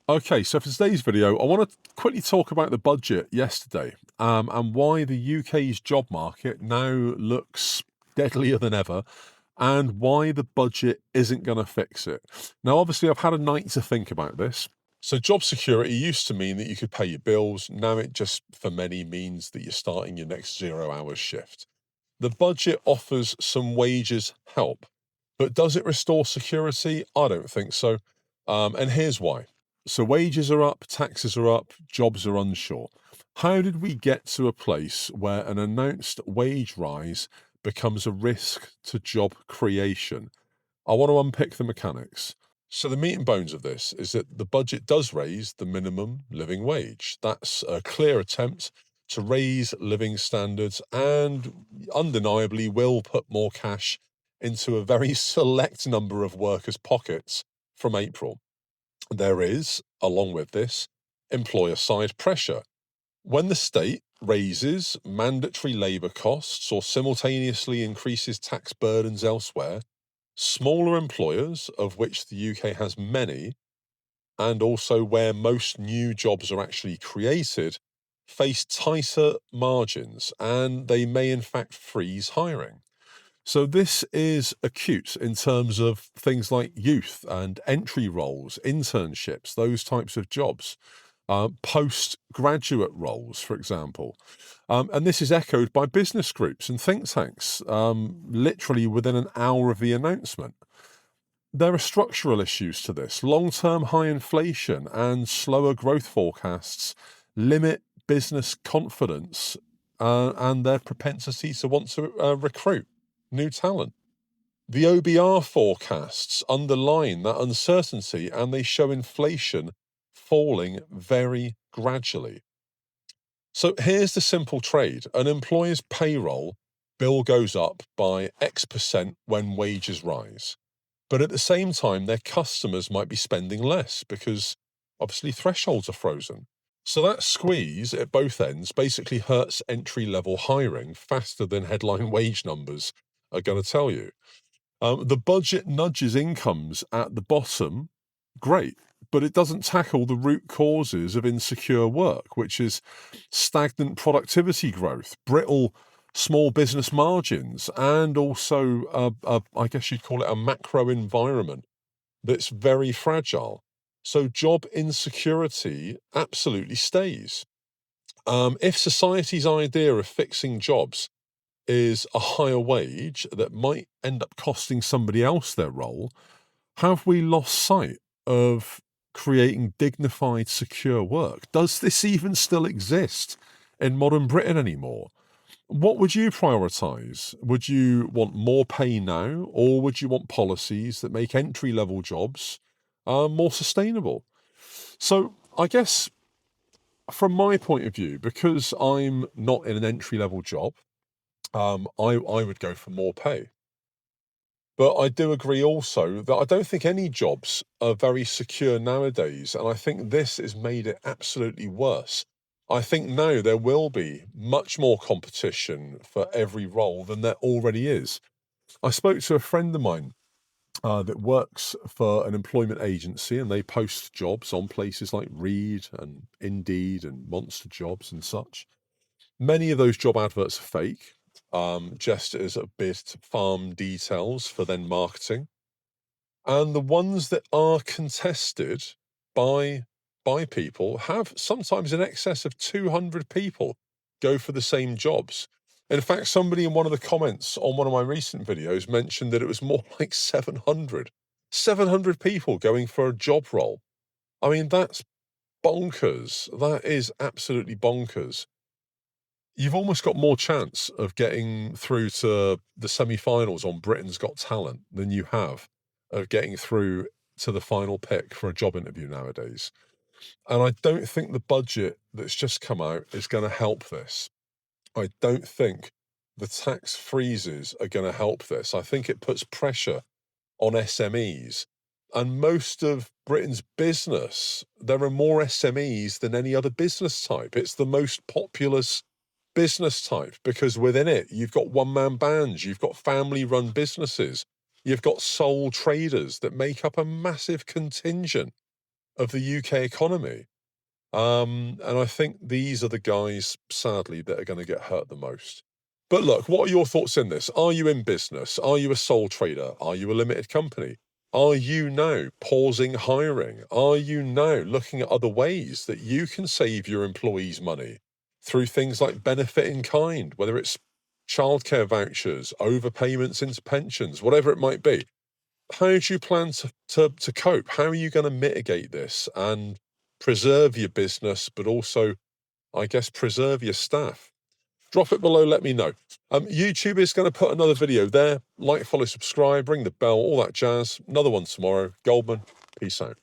Okay, so for today's video, I want to quickly talk about the budget yesterday and why the UK's job market now looks deadlier than ever and why the budget isn't going to fix it. Now, obviously, I've had a night to think about this. So, job security used to mean that you could pay your bills. Now, it just, for many, means that you're starting your next 0 hours shift. The budget offers some wages help, but does it restore security? I don't think so. And here's why. So wages are up, taxes are up, jobs are unsure. How did we get to a place where an announced wage rise becomes a risk to job creation? I want to unpick the mechanics. So the meat and bones of this is that the budget does raise the minimum living wage. That's a clear attempt to raise living standards and undeniably will put more cash into a very select number of workers' pockets from April. There is, along with this, employer side pressure. When the state raises mandatory labour costs or simultaneously increases tax burdens elsewhere, smaller employers, of which the UK has many, and also where most new jobs are actually created, face tighter margins and they may in fact freeze hiring. So this is acute in terms of things like youth and entry roles, internships, those types of jobs, postgraduate roles, for example. And this is echoed by business groups and think tanks, literally within an hour of the announcement. There are structural issues to this. Long-term high inflation and slower growth forecasts limit business confidence and their propensity to want to recruit new talent. The OBR forecasts underline that uncertainty and they show inflation falling very gradually. So here's the simple trade. An employer's payroll bill goes up by X% when wages rise. But at the same time, their customers might be spending less because obviously thresholds are frozen. So that squeeze at both ends basically hurts entry-level hiring faster than headline wage numbers are going to tell you. The budget nudges incomes at the bottom, great, but it doesn't tackle the root causes of insecure work, which is stagnant productivity growth, brittle small business margins, and also, I guess you'd call it a macro environment that's very fragile. So job insecurity absolutely stays. If society's idea of fixing jobs is a higher wage that might end up costing somebody else their role, have we lost sight of creating dignified, secure work? Does this even still exist in modern Britain anymore? What would you prioritise? Would you want more pay now, or would you want policies that make entry-level jobs more sustainable? So I guess from my point of view, because I'm not in an entry-level job, I would go for more pay. But I do agree also that I don't think any jobs are very secure nowadays, and I think this has made it absolutely worse. I think now there will be much more competition for every role than there already is. I spoke to a friend of mine that works for an employment agency, and they post jobs on places like Reed and Indeed and Monster Jobs and such. Many of those job adverts are fake, just as a bit to farm details for then marketing. And the ones that are contested by by people have sometimes in excess of 200 people go for the same jobs. In fact, somebody in one of the comments on one of my recent videos mentioned that it was more like 700. 700 people going for a job role. I mean, that's bonkers. That is absolutely bonkers. You've almost got more chance of getting through to the semi-finals on Britain's Got Talent than you have of getting through to the final pick for a job interview nowadays. And I don't think the budget that's just come out is going to help this. I don't think the tax freezes are going to help this. I think it puts pressure on SMEs. And most of Britain's business, there are more SMEs than any other business type. It's the most populous business type because within it, you've got one-man bands, you've got family-run businesses, you've got sole traders that make up a massive contingent of the UK economy. And I think these are the guys, sadly, that are going to get hurt the most. But look, what are your thoughts in this? Are you in business? Are you a sole trader? Are you a limited company? Are you now pausing hiring? Are you now looking at other ways that you can save your employees money through things like benefit in kind, whether it's childcare vouchers, overpayments into pensions, whatever it might be? How do you plan to cope? How are you going to mitigate this and preserve your business, but also, I guess, preserve your staff? Drop it below, let me know. YouTube is going to put another video there. Like, follow, subscribe, ring the bell, all that jazz. Another one tomorrow. Goldman, peace out.